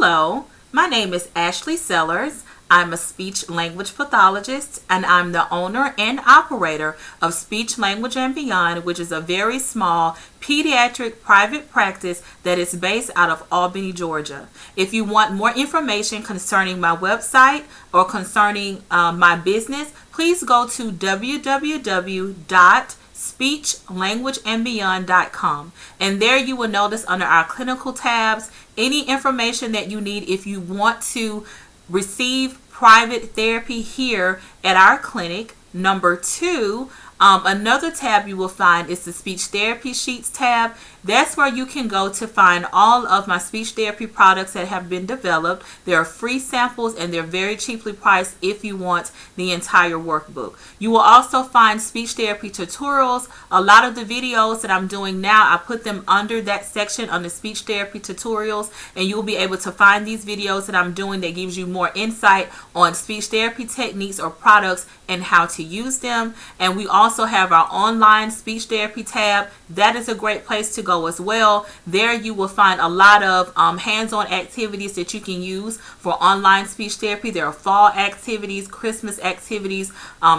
Hello, my name is Ashley Sellers. I'm a speech language pathologist and I'm the owner and operator of Speech Language and Beyond, which is a very small pediatric private practice that is based out of Albany, Georgia. If you want more information concerning my website or concerning my business, please go to www.speechlanguageandbeyond.com, and there you will notice under our clinical tabs any information that you need if you want to receive private therapy here at our clinic. Number two, another tab you will find is the speech therapy sheets tab. That's where you can go to find all of my speech therapy products that have been developed. There are free samples and they're very cheaply priced if you want the entire workbook. You will also find speech therapy tutorials. A lot of the videos that I'm doing now, I put them under that section under speech therapy tutorials, and you'll be able to find these videos that I'm doing that gives you more insight on speech therapy techniques or products and how to use them. And we also have our online speech therapy tab. That is a great place to go as well. There you will find a lot of hands-on activities that you can use for online speech therapy. There are fall activities, Christmas activities,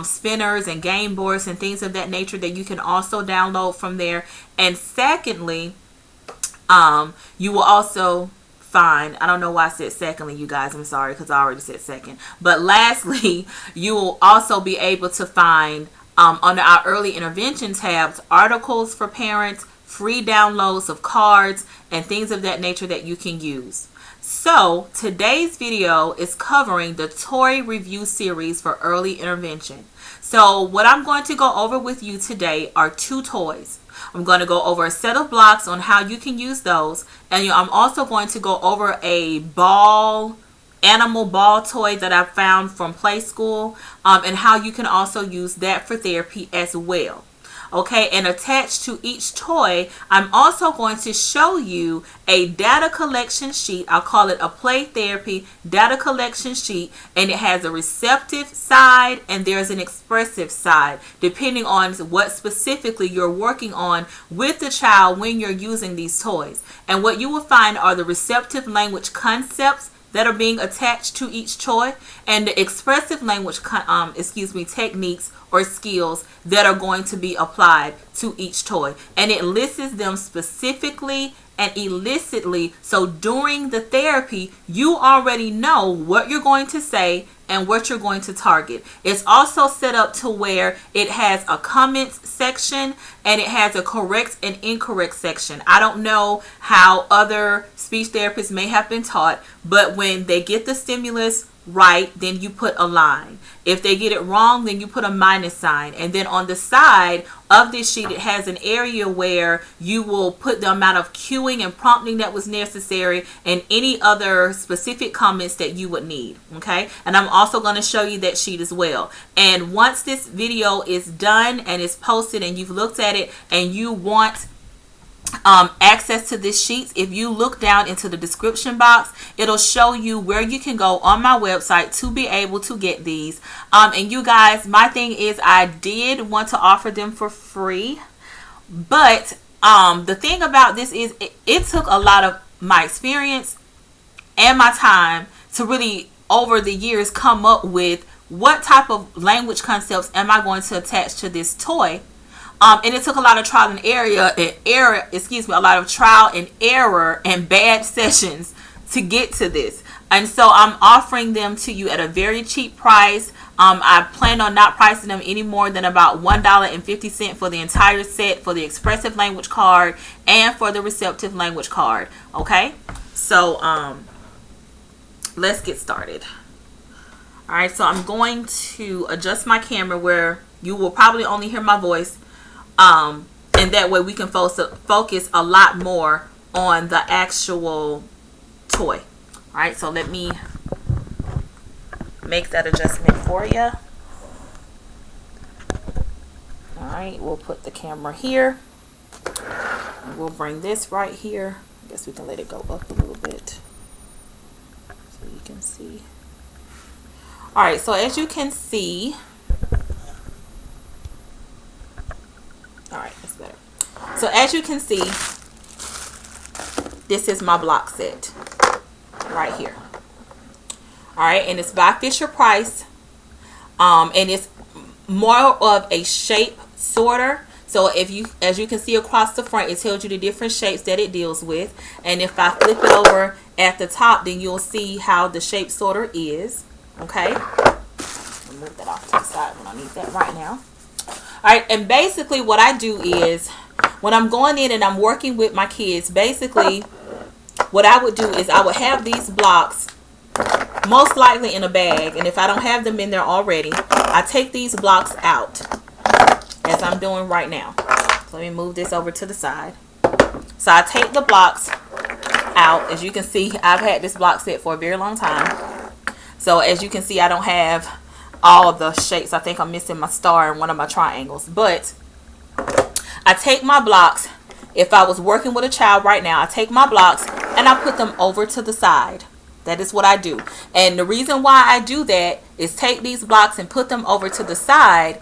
spinners and game boards and things of that nature that you can also download from there. And secondly, you will also find, I don't know why I said secondly, you guys, I'm sorry because I already said second, but lastly, you will also be able to find under our early intervention tabs articles for parents, free downloads of cards and things of that nature that you can use. So today's video is covering the toy review series for early intervention. So what I'm going to go over with you today are two toys. I'm going to go over a set of blocks on how you can use those, and I'm also going to go over a animal ball toy that I found from Play School, and how you can also use that for therapy as well. Okay, and attached to each toy, I'm also going to show you a data collection sheet. I'll call it a play therapy data collection sheet, and it has a receptive side and there's an expressive side, depending on what specifically you're working on with the child when you're using these toys. And what you will find are the receptive language concepts that are being attached to each toy, and the expressive language techniques or skills that are going to be applied to each toy. And it lists them specifically and illicitly, so during the therapy you already know what you're going to say and what you're going to target. It's also set up to where it has a comments section and it has a correct and incorrect section. I don't know how other speech therapists may have been taught, but when they get the stimulus right, then you put a line. If they get it wrong, then you put a minus sign. And then on the side of this sheet, it has an area where you will put the amount of cueing and prompting that was necessary and any other specific comments that you would need. Okay, and I'm also going to show you that sheet as well. And once this video is done and is posted and you've looked at it and you want access to this sheet, if you look down into the description box, it'll show you where you can go on my website to be able to get these. And you guys, my thing is I did want to offer them for free, but the thing about this is it took a lot of my experience and my time to really over the years come up with what type of language concepts am I going to attach to this toy. And it took a lot of trial and error, a lot of trial and error and bad sessions to get to this. And so I'm offering them to you at a very cheap price. I plan on not pricing them any more than about $1.50 for the entire set, for the expressive language card and for the receptive language card. Okay, so let's get started. All right, so I'm going to adjust my camera where you will probably only hear my voice. And that way we can focus a lot more on the actual toy. All right, so let me make that adjustment for you. All right, we'll put the camera here. We'll bring this right here. I guess we can let it go up a little bit so you can see. All right, so as you can see, all right, that's better. So as you can see, this is my block set. right here. All right, and it's by Fisher Price, and it's more of a shape sorter. So if you, as you can see across the front, it tells you the different shapes that it deals with. And if I flip it over at the top, then you'll see how the shape sorter is. Okay, I'll move that off to the side. We don't need that right now. All right, and basically what I do is when I'm going in and I'm working with my kids, basically what I would do is I would have these blocks most likely in a bag, and if I don't have them in there already, I take these blocks out as I'm doing right now. So let me move this over to the side. So I take the blocks out. As you can see, I've had this block set for a very long time. So as you can see, I don't have all the shapes. I think I'm missing my star in one of my triangles, but I take my blocks. If I was working with a child right now, I take my blocks and I put them over to the side. That is what I do. And the reason why I do that is take these blocks and put them over to the side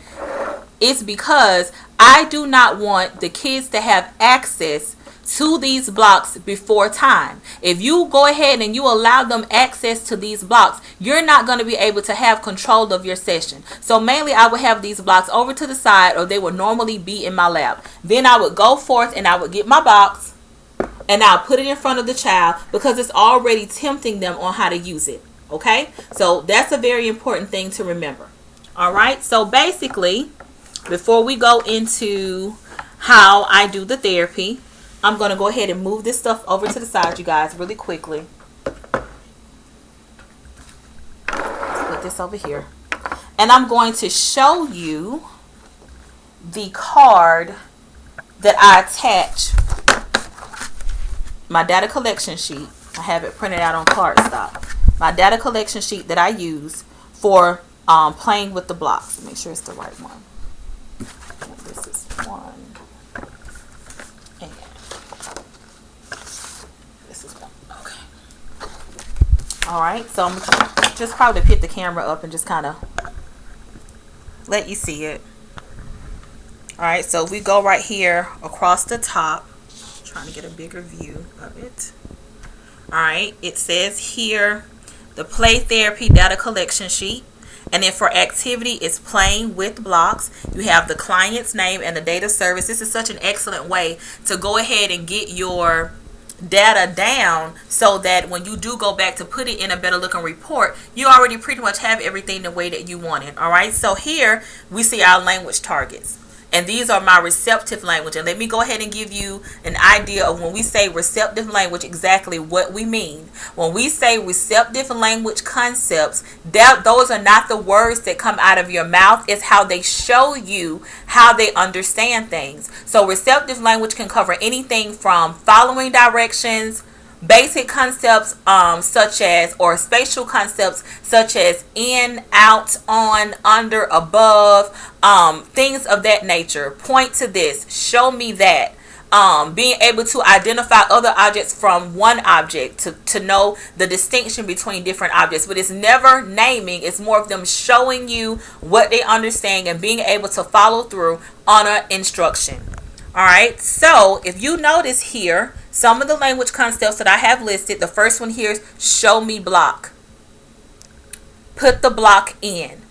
is because I do not want the kids to have access to these blocks before time. If you go ahead and you allow them access to these blocks, you're not going to be able to have control of your session. So mainly I would have these blocks over to the side, or they would normally be in my lap. Then I would go forth and I would get my box and I'll put it in front of the child because it's already tempting them on how to use it. Okay, so that's a very important thing to remember. All right, so basically, before we go into how I do the therapy, I'm going to go ahead and move this stuff over to the side, you guys, really quickly. Let's put this over here. And I'm going to show you the card that I attach my data collection sheet. I have it printed out on cardstock. My data collection sheet that I use for playing with the blocks. Make sure it's the right one. This is one. And this is one. Okay. All right. So I'm just probably pick the camera up and just kind of let you see it. All right. So we go right here across the top. Trying to get a bigger view of it. All right, it says here the play therapy data collection sheet, and then for activity it's playing with blocks. You have the client's name and the data service. This is such an excellent way to go ahead and get your data down so that when you do go back to put it in a better looking report, you already pretty much have everything the way that you want it. All right, so here we see our language targets. And these are my receptive language. And let me go ahead and give you an idea of when we say receptive language, exactly what we mean. When we say receptive language concepts, those are not the words that come out of your mouth. It's how they show you how they understand things. So receptive language can cover anything from following directions, basic concepts such as, or spatial concepts such as in, out, on, under, above, things of that nature. Point to this, show me that. Being able to identify other objects from one object, to know the distinction between different objects. But it's never naming, it's more of them showing you what they understand and being able to follow through on an instruction. All right, so if you notice here, some of the language concepts that I have listed, the first one here is show me block. Put the block in.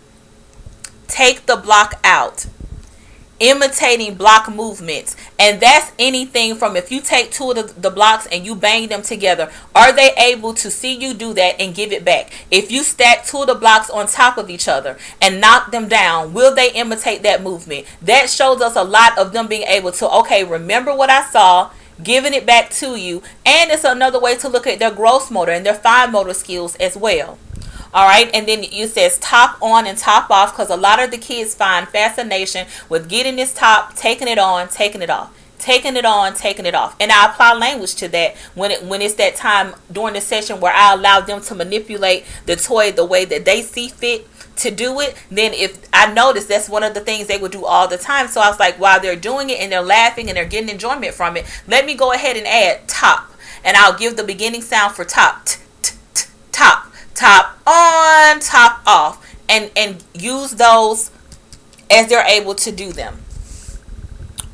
Take the block out. Imitating block movements. And that's anything from, if you take two of the blocks and you bang them together, are they able to see you do that and give it back? If you stack two of the blocks on top of each other and knock them down, will they imitate that movement? That shows us a lot of them being able to, okay, remember what I saw, giving it back to you. And it's another way to look at their gross motor and their fine motor skills as well. All right, and then it says top on and top off, because a lot of the kids find fascination with getting this top, taking it on, taking it off, taking it on, taking it off. And I apply language to that when it's that time during the session where I allow them to manipulate the toy the way that they see fit to do it. Then if I notice that's one of the things they would do all the time, so I was like, while they're doing it and they're laughing and they're getting enjoyment from it, let me go ahead and add top, and I'll give the beginning sound for top, top, top on, top off, and use those as they're able to do them.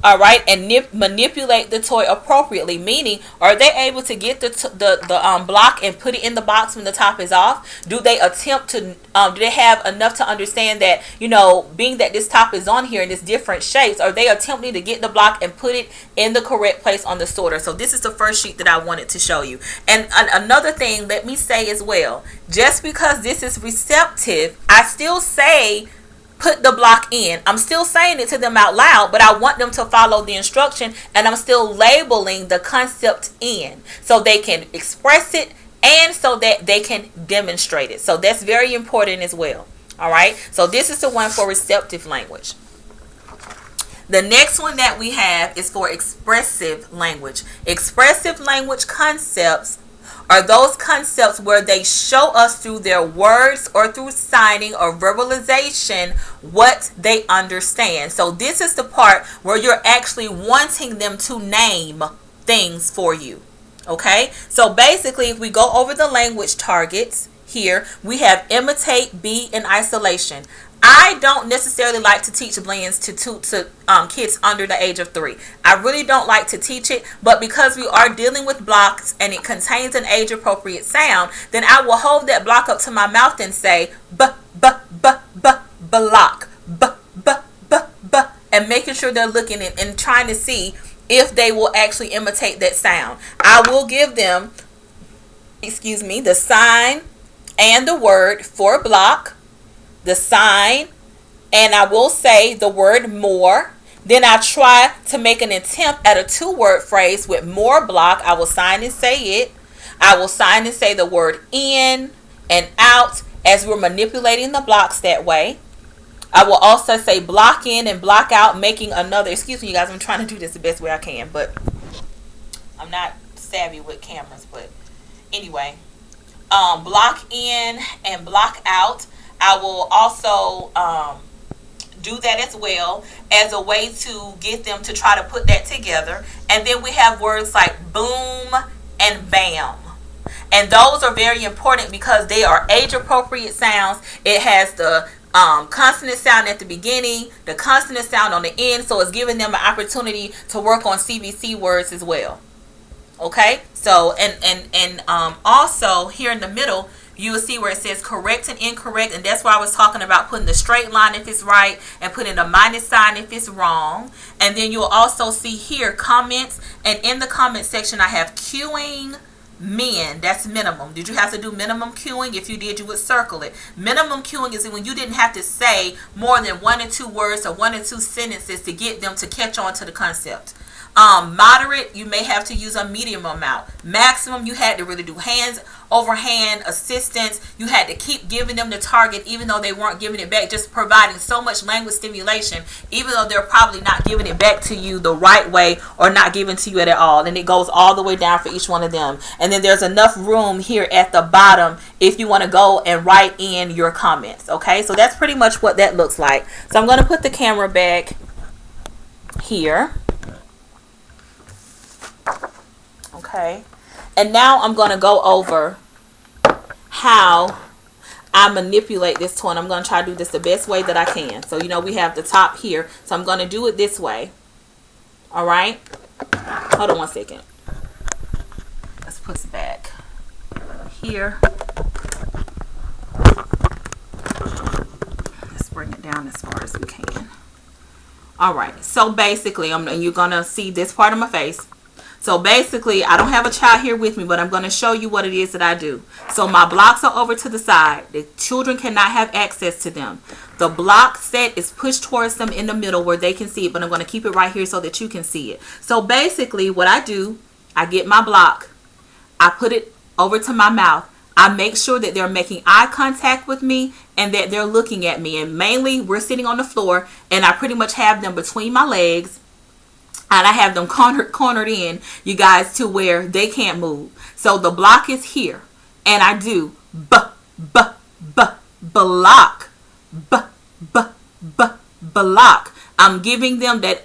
All right, and manipulate the toy appropriately. Meaning, are they able to get the block and put it in the box when the top is off? Do they attempt to? Do they have enough to understand that, you know, being that this top is on here in its different shapes, are they attempting to get the block and put it in the correct place on the sorter? So this is the first sheet that I wanted to show you. And another thing, let me say as well, just because this is receptive, I still say put the block in. I'm still saying it to them out loud, but I want them to follow the instruction, and I'm still labeling the concept in so they can express it and so that they can demonstrate it. So that's very important as well. All right, so this is the one for receptive language. The next one that we have is for expressive language. Expressive language concepts are those concepts where they show us through their words or through signing or verbalization what they understand. So this is the part where you're actually wanting them to name things for you. Okay, so basically, if we go over the language targets here, we have imitate, be in isolation. I don't necessarily like to teach blends to kids under the age of 3. I really don't like to teach it, but because we are dealing with blocks and it contains an age appropriate sound, then I will hold that block up to my mouth and say block, block, and making sure they're looking and trying to see if they will actually imitate that sound. I will give them, the sign and the word for block, the sign, and I will say the word more. Then I try to make an attempt at a 2-word phrase with more block. I will sign and say it. I will sign and say the word in and out as we're manipulating the blocks that way. I will also say block in and block out, making another, excuse me you guys, I'm trying to do this the best way I can, but I'm not savvy with cameras, but anyway, block in and block out. I will also do that as well as a way to get them to try to put that together. And then we have words like boom and bam. And those are very important because they are age appropriate sounds. It has the consonant sound at the beginning, the consonant sound on the end, so it's giving them an opportunity to work on CVC words as well. Okay, so and also here in the middle you will see where it says correct and incorrect, and that's why I was talking about putting the straight line if it's right and putting a minus sign if it's wrong. And then you'll also see here comments, and in the comment section I have queuing men. That's minimum. Did you have to do minimum queuing? If you did, you would circle it. Minimum queuing is when you didn't have to say more than 1 or 2 words or 1 or 2 sentences to get them to catch on to the concept. Moderate, you may have to use a medium amount. Maximum, you had to really do hands over hand assistance. You had to keep giving them the target even though they weren't giving it back, just providing so much language stimulation even though they're probably not giving it back to you the right way or not giving to you at all. And it goes all the way down for each one of them. And then there's enough room here at the bottom if you want to go and write in your comments. Okay, so that's pretty much what that looks like. So I'm going to put the camera back here. Okay, and now I'm going to go over how I manipulate this toy, and I'm going to try to do this the best way that I can. So, you know, we have the top here, so I'm going to do it this way. All right, hold on 1 second. Let's put it back here. Let's bring it down as far as we can. All right, so basically, you're going to see this part of my face. So basically, I don't have a child here with me, but I'm going to show you what it is that I do. So my blocks are over to the side. The children cannot have access to them. The block set is pushed towards them in the middle where they can see it, but I'm going to keep it right here so that you can see it. So basically, what I do, I get my block. I put it over to my mouth. I make sure that they're making eye contact with me and that they're looking at me. And mainly, we're sitting on the floor, and I pretty much have them between my legs. And I have them cornered in, you guys, to where they can't move. So the block is here. And I do block. Block. I'm giving them that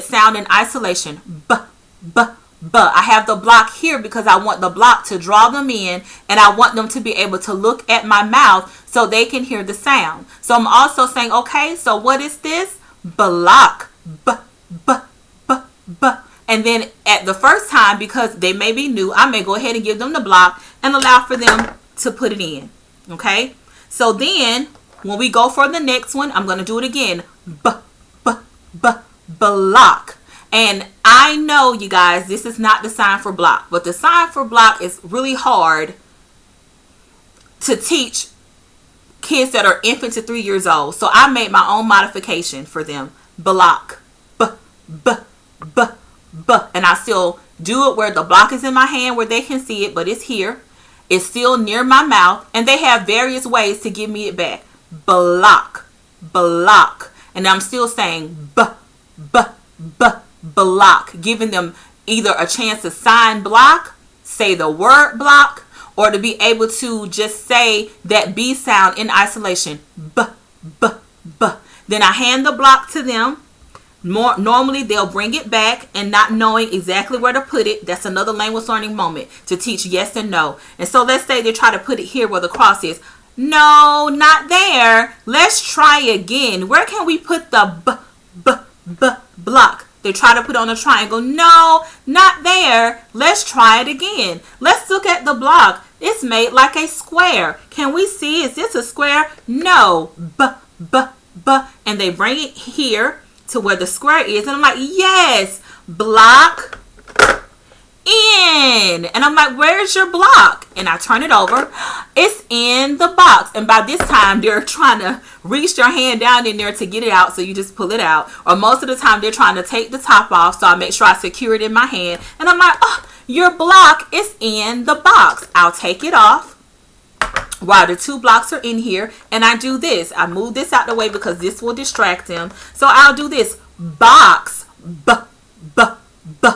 sound in isolation. I have the block here because I want the block to draw them in. And I want them to be able to look at my mouth so they can hear the sound. So I'm also saying, okay, so what is this? Block. b. And then at the first time, because they may be new, I may go ahead and give them the block and allow for them to put it in. Okay? So then, when we go for the next one, I'm going to do it again. B, b, b, block. And I know, you guys, this is not the sign for block. But the sign for block is really hard to teach kids that are infant to 3 years old. So I made my own modification for them. Block. B, b, b, b. And I still do it where the block is in my hand where they can see it, but it's here. It's still near my mouth. And they have various ways to give me it back. Block. Block. And I'm still saying b, b, b, block. Giving them either a chance to sign block, say the word block, or to be able to just say that B sound in isolation. B, b, b. Then I hand the block to them. Normally they'll bring it back and not knowing exactly where to put it. That's another language learning moment to teach yes and no. And so let's say they try to put it here where the cross is. No, not there. Let's try again. Where can we put the b, b, b block? They try to put on a triangle. No, not there. Let's try it again. Let's look at the block. It's made like a square. Can we see? Is this a square? No. B, b, b. And they bring it here to where the square is. And I'm like, yes, block in. And I'm like, where's your block? And I turn it over. It's in the box. And by this time, they're trying to reach their hand down in there to get it out. So you just pull it out. Or most of the time, they're trying to take the top off. So I make sure I secure it in my hand. And I'm like, oh, your block is in the box. I'll take it off while the 2 blocks are in here. And I do this. I move this out the way because this will distract them. So I'll do this. Box. B, b, b.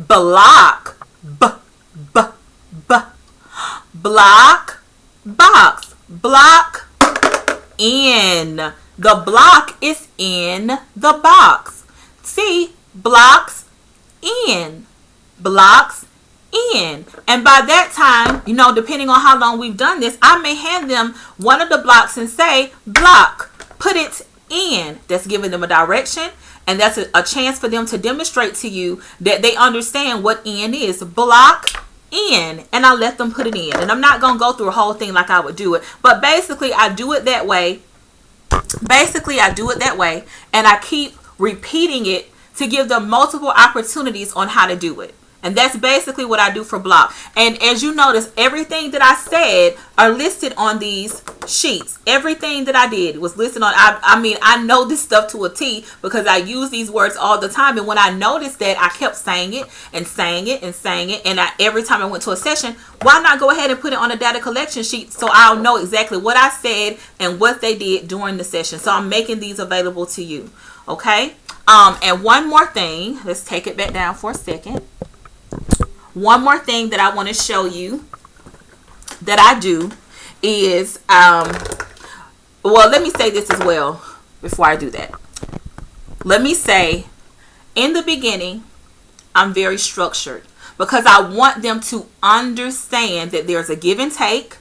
Block. B, b, b. Block. Box. Block. In. The block is in the box. See? Blocks in. Blocks in. And by that time, you know, depending on how long we've done this, I may hand them one of the blocks and say, block, put it in. That's giving them a direction. And that's a chance for them to demonstrate to you that they understand what in is. Block in. And I let them put it in. And I'm not going to go through a whole thing like I would do it. But basically, I do it that way. And I keep repeating it to give them multiple opportunities on how to do it. And that's basically what I do for block. And as you notice, everything that I said are listed on these sheets. Everything that I did was listed on. I mean, I know this stuff to a T because I use these words all the time. And when I noticed that, I kept saying it and saying it and saying it. And every time I went to a session, why not go ahead and put it on a data collection sheet so I'll know exactly what I said and what they did during the session. So I'm making these available to you. Okay. And one more thing. Let's take it back down for a second. One more thing that I want to show you that I do is, well, let me say this as well before I do that. Let me say, in the beginning, I'm very structured because I want them to understand that there's a give and take,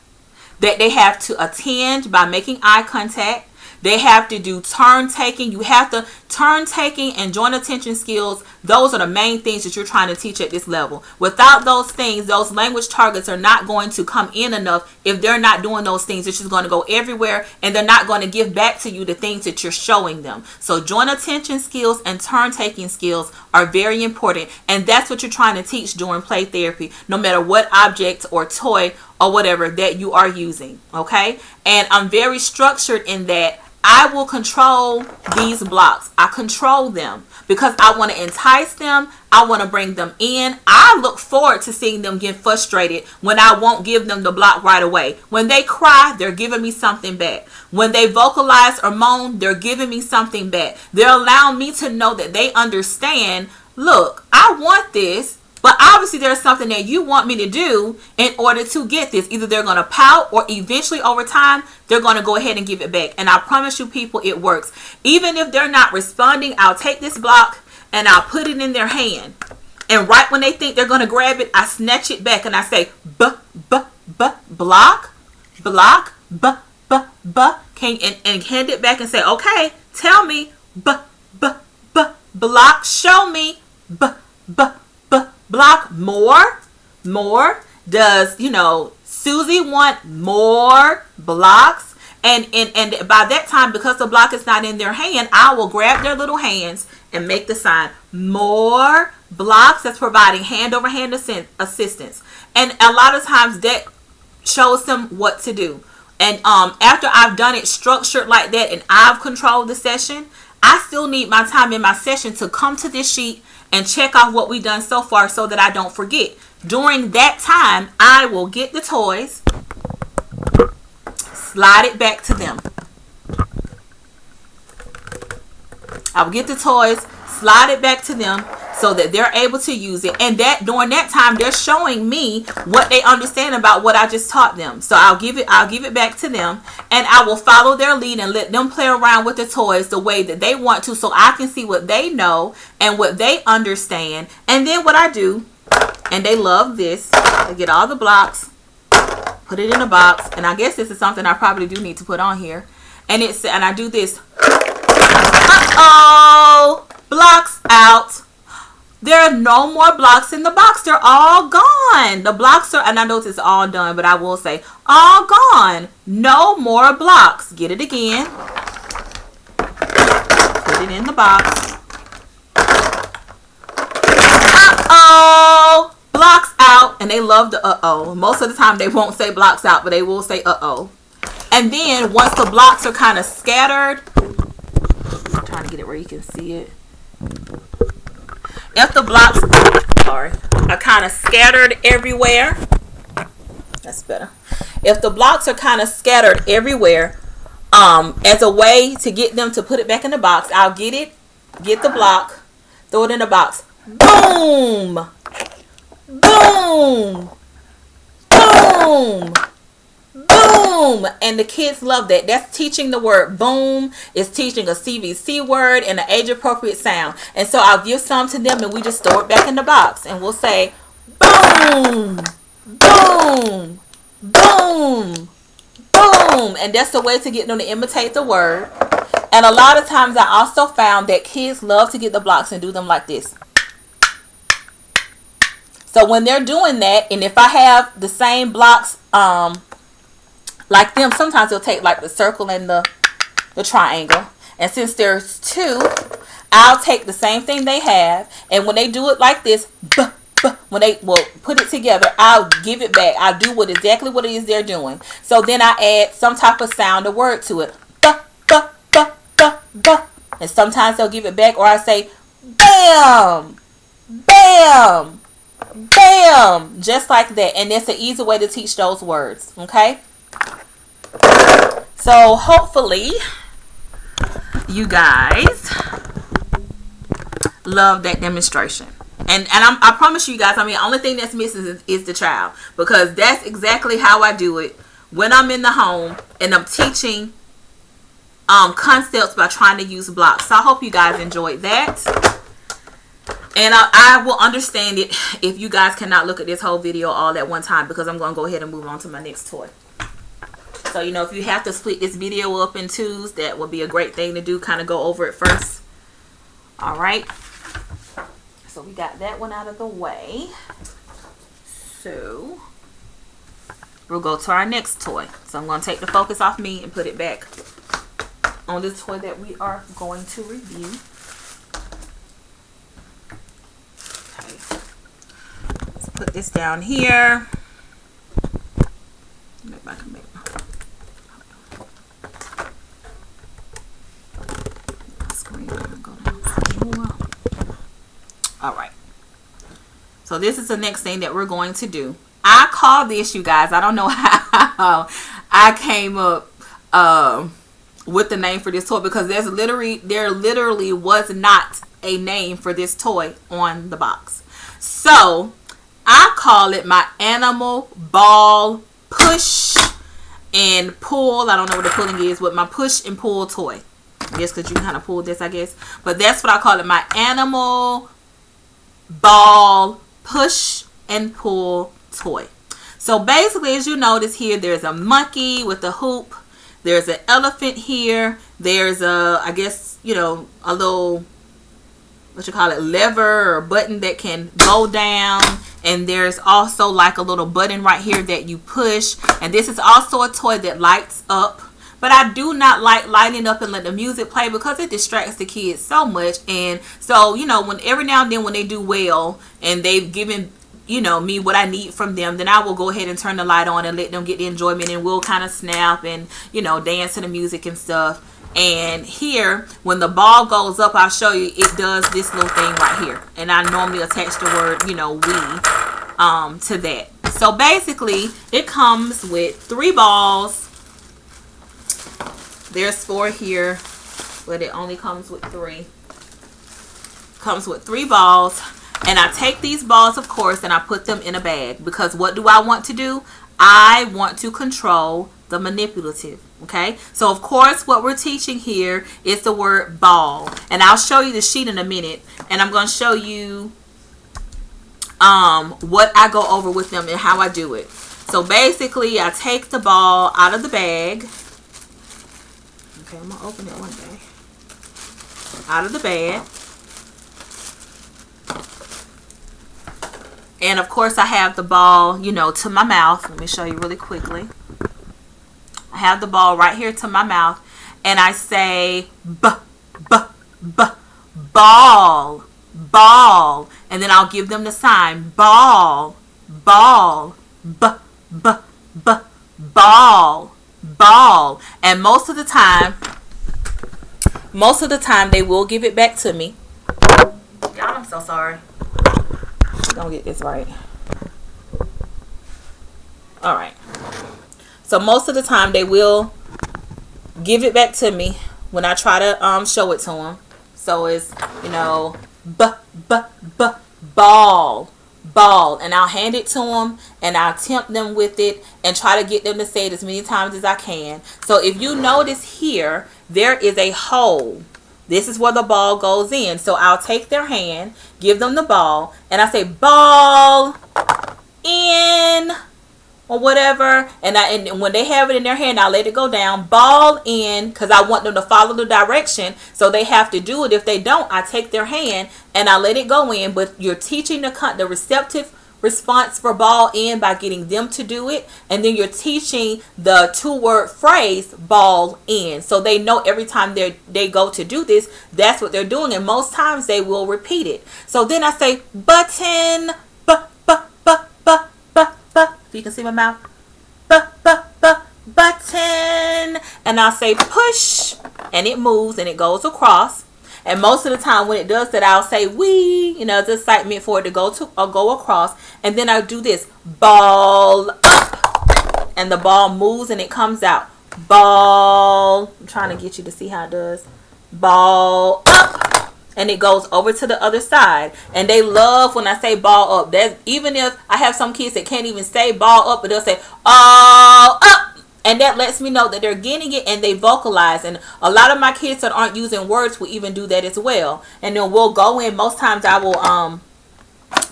that they have to attend by making eye contact. They have to do turn taking. You have to turn taking and joint attention skills. Those are the main things that you're trying to teach at this level. Without those things, those language targets are not going to come in enough. If they're not doing those things, it's just going to go everywhere and they're not going to give back to you the things that you're showing them. So joint attention skills and turn taking skills are very important. And that's what you're trying to teach during play therapy, no matter what object or toy or whatever that you are using. Okay. And I'm very structured in that I will control these blocks. I control them because I want to entice them. I want to bring them in. I look forward to seeing them get frustrated when I won't give them the block right away. When they cry, they're giving me something back. When they vocalize or moan, they're giving me something back. They're allowing me to know that they understand, look, I want this. But obviously there's something that you want me to do in order to get this. Either they're going to pout or eventually over time, they're going to go ahead and give it back. And I promise you people, it works. Even if they're not responding, I'll take this block and I'll put it in their hand. And right when they think they're going to grab it, I snatch it back and I say, block, block, and hand it back and say, okay, tell me, block, show me. Block, more. Does, you know, Susie want more blocks? And by that time, because the block is not in their hand, I will grab their little hands and make the sign more blocks. That's providing hand over hand assistance. And a lot of times that shows them what to do. And after I've done it structured like that and I've controlled the session, I still need my time in my session to come to this sheet and check off what we've done so far so that I don't forget. During that time, I will get the toys, slide it back to them. I will get the toys, slide it back to them so that they're able to use it. And that during that time, they're showing me what they understand about what I just taught them. So I'll give it back to them, and I will follow their lead and let them play around with the toys the way that they want to, so I can see what they know and what they understand. And then what I do, and they love this, I get all the blocks, put it in a box, and I guess this is something I probably do need to put on here. And I do this. Uh-oh, blocks out. There are no more blocks in the box. They're all gone. The blocks are, and I know it's all done, but I will say all gone. No more blocks. Get it again. Put it in the box. Uh-oh, blocks out. And they love the uh-oh. Most of the time they won't say blocks out, but they will say uh-oh. And then once the blocks are kind of scattered, I'm trying to get it where you can see it. If the blocks are kind of scattered everywhere, that's better. If the blocks are kind of scattered everywhere, as a way to get them to put it back in the box, I'll get the block, throw it in the box. Boom! Boom! Boom! Boom! And the kids love that. That's teaching the word boom. It's teaching a CVC word and an age appropriate sound. And so I'll give some to them and we just throw it back in the box. And we'll say boom! Boom! Boom! Boom! And that's the way to get them to imitate the word. And a lot of times I also found that kids love to get the blocks and do them like this. So when they're doing that, and if I have the same blocks like them, sometimes they'll take like the circle and the triangle. And since there's two, I'll take the same thing they have, and when they do it like this, when they will put it together, I'll give it back. I'll do exactly what it is they're doing. So then I add some type of sound or word to it. And sometimes they'll give it back, or I say bam, bam, bam, just like that. And that's an easy way to teach those words. Okay. So hopefully you guys love that demonstration. And I promise you guys, I mean, the only thing that's missing is the child, because that's exactly how I do it when I'm in the home and I'm teaching concepts by trying to use blocks. So I hope you guys enjoyed that. And I will understand it if you guys cannot look at this whole video all at one time, because I'm going to go ahead and move on to my next toy. So, you know, if you have to split this video up in twos, that would be a great thing to do. Kind of go over it first. All right. So we got that one out of the way. So we'll go to our next toy. So I'm going to take the focus off me and put it back on this toy that we are going to review. Okay. Let's put this down here. Maybe I can make all right, so this is the next thing that we're going to do. I call this, you guys, I don't know how I came up with the name for this toy, because there literally was not a name for this toy on the box. So I call it my animal ball push and pull. I don't know what the pulling is, but my push and pull toy. I guess because you kind of pull this, I guess. But that's what I call it, my animal ball push and pull toy. So basically, as you notice here, there's a monkey with a hoop. There's an elephant here. There's a, I guess, you know, a little what you call it, lever or button that can go down. And there's also like a little button right here that you push. And this is also a toy that lights up. But I do not like lighting up and let the music play because it distracts the kids so much. And so, you know, when every now and then when they do well and they've given, you know, me what I need from them, then I will go ahead and turn the light on and let them get the enjoyment, and we'll kind of snap and, you know, dance to the music and stuff. And here, when the ball goes up, I'll show you, it does this little thing right here. And I normally attach the word, you know, we to that. So basically, it comes with 3 balls. There's 4 here, but it only comes with 3. Comes with 3 balls. And I take these balls, of course, and I put them in a bag. Because what do I want to do? I want to control the manipulative. Okay, so of course what we're teaching here is the word ball, and I'll show you the sheet in a minute, and I'm going to show you what I go over with them and how I do it. So basically I take the ball out of the bag. Okay, I'm going to open it one day. Out of the bag. And of course I have the ball, you know, to my mouth. Let me show you really quickly. I have the ball right here to my mouth, and I say ball, ball, and then I'll give them the sign ball, ball, ball, ball. And most of the time they will give it back to me. Y'all, I'm so sorry. I'm gonna get this right. All right. So most of the time they will give it back to me when I try to show it to them. So it's, you know, ball, ball, and I'll hand it to them and I'll tempt them with it and try to get them to say it as many times as I can. So if you notice here, there is a hole. This is where the ball goes in. So I'll take their hand, give them the ball, and I say ball in, or whatever, and when they have it in their hand, I let it go down, ball in, because I want them to follow the direction, so they have to do it. If they don't, I take their hand and I let it go in. But you're teaching the receptive response for ball in by getting them to do it, and then you're teaching the 2-word phrase ball in, so they know every time they go to do this, that's what they're doing, and most times they will repeat it. So then I say button, if you can see my mouth, button, and I'll say push, and it moves and it goes across. And most of the time when it does that, I'll say we, you know, it's excitement for it to go to or go across. And then I'll do this, ball up, and the ball moves and it comes out. Ball, I'm trying to get you to see how it does. Ball up, and it goes over to the other side. And they love when I say ball up. That even if I have some kids that can't even say ball up, but they'll say all up. And that lets me know that they're getting it and they vocalize. And a lot of my kids that aren't using words will even do that as well. And then we'll go in. Most times I will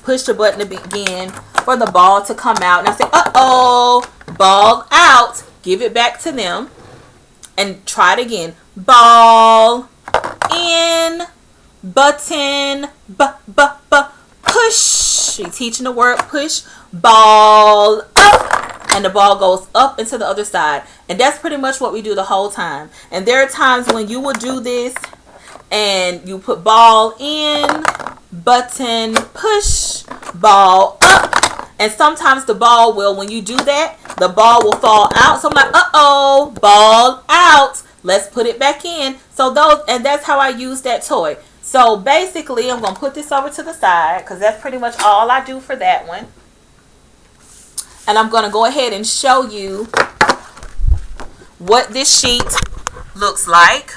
push the button to begin for the ball to come out. And I say, uh-oh, ball out. Give it back to them. And try it again. Ball in, button, push. You're teaching the word push. Ball up. And the ball goes up into the other side. And that's pretty much what we do the whole time. And there are times when you will do this and you put ball in, button, push, ball up. And sometimes the ball will, when you do that, the ball will fall out. So I'm like, uh-oh, ball out. Let's put it back in. So those, and that's how I use that toy. So basically, I'm going to put this over to the side because that's pretty much all I do for that one. And I'm going to go ahead and show you what this sheet looks like.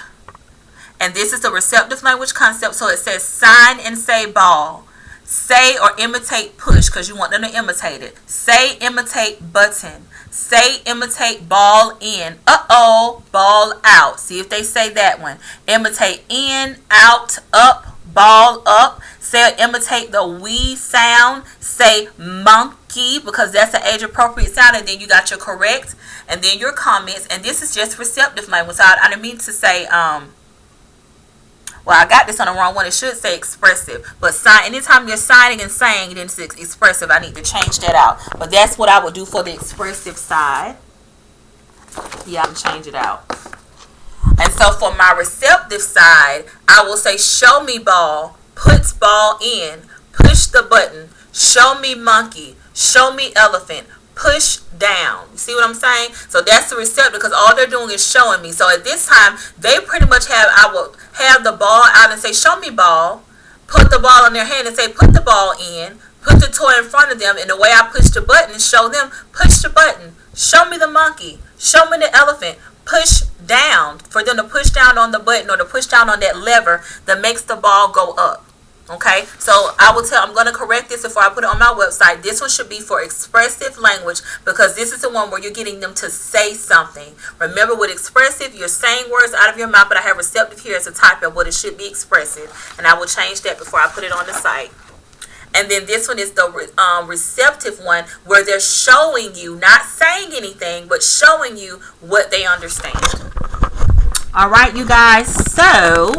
And this is the receptive language concept. So it says sign and say ball. Say or imitate push because you want them to imitate it. Say imitate button. Say imitate ball in. Uh-oh, ball out. See if they say that one. Imitate in, out, up, ball up. Say or imitate the we sound. Say monkey because that's the age appropriate sound. And then you got your correct and then your comments. And this is just receptive language. So I didn't mean to say Well, I got this on the wrong one. It should say Expressive. But anytime you're signing and saying, then it's Expressive. I need to change that out. But that's what I would do for the Expressive side. Yeah, I'm change it out. And so for my Receptive side, I will say show me ball, puts ball in, push the button, show me monkey, show me elephant, push down. You see what I'm saying? So that's the Receptive, because all they're doing is showing me. So at this time, they pretty much I will have the ball out and say show me ball, put the ball in their hand and say put the ball in, put the toy in front of them, and the way I push the button is show them push the button, show me the monkey, show me the elephant, push down, for them to push down on the button or to push down on that lever that makes the ball go up. Okay, so I'm going to correct this before I put it on my website. This one should be for expressive language, because this is the one where you're getting them to say something. Remember, with expressive, you're saying words out of your mouth, but I have receptive here as a type of what it should be expressive. And I will change that before I put it on the site. And then this one is the receptive one, where they're showing you, not saying anything, but showing you what they understand. All right, you guys. So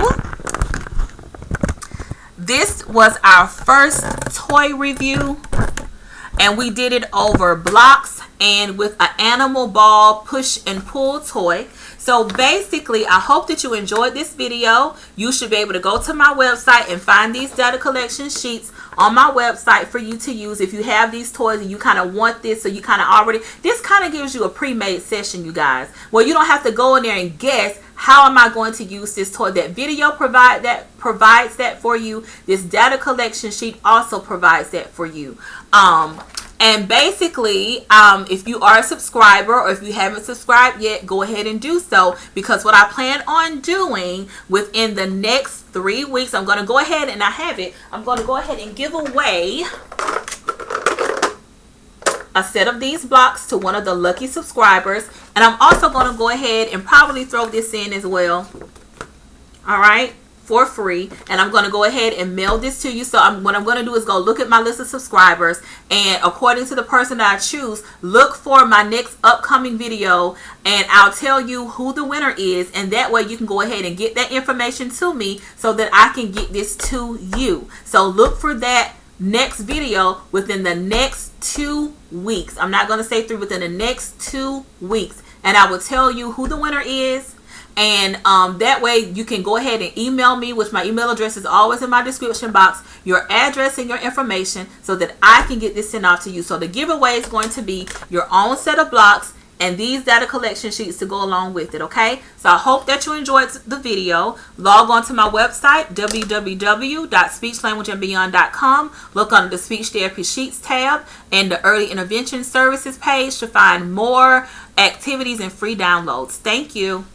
this was our first toy review, and we did it over blocks and with an animal ball push and pull toy. So basically, I hope that you enjoyed this video. You should be able to go to my website and find these data collection sheets on my website for you to use if you have these toys and you kind of want this, so you kind of already, this kind of gives you a pre-made session, you guys, where you don't have to go in there and guess, how am I going to use this toy? That video provides that for you. This data collection sheet also provides that for you. And basically, if you are a subscriber, or if you haven't subscribed yet, go ahead and do so, because what I plan on doing within the next 3 weeks, I'm going to go ahead and I'm going to go ahead and give away a set of these blocks to one of the lucky subscribers. And I'm also going to go ahead and probably throw this in as well. All right, for free. And I'm going to go ahead and mail this to you. So what I'm going to do is go look at my list of subscribers, and according to the person that I choose, look for my next upcoming video, and I'll tell you who the winner is, and that way you can go ahead and get that information to me so that I can get this to you. So look for that next video within the next 2 weeks. I'm not going to say 3, within the next 2 weeks, and I will tell you who the winner is. And that way you can go ahead and email me, which my email address is always in my description box, your address and your information, so that I can get this sent off to you. So the giveaway is going to be your own set of blocks and these data collection sheets to go along with it. Okay, so I hope that you enjoyed the video. Log on to my website, www.speechlanguageandbeyond.com. look under the speech therapy sheets tab and the early intervention services page to find more activities and free downloads. Thank you.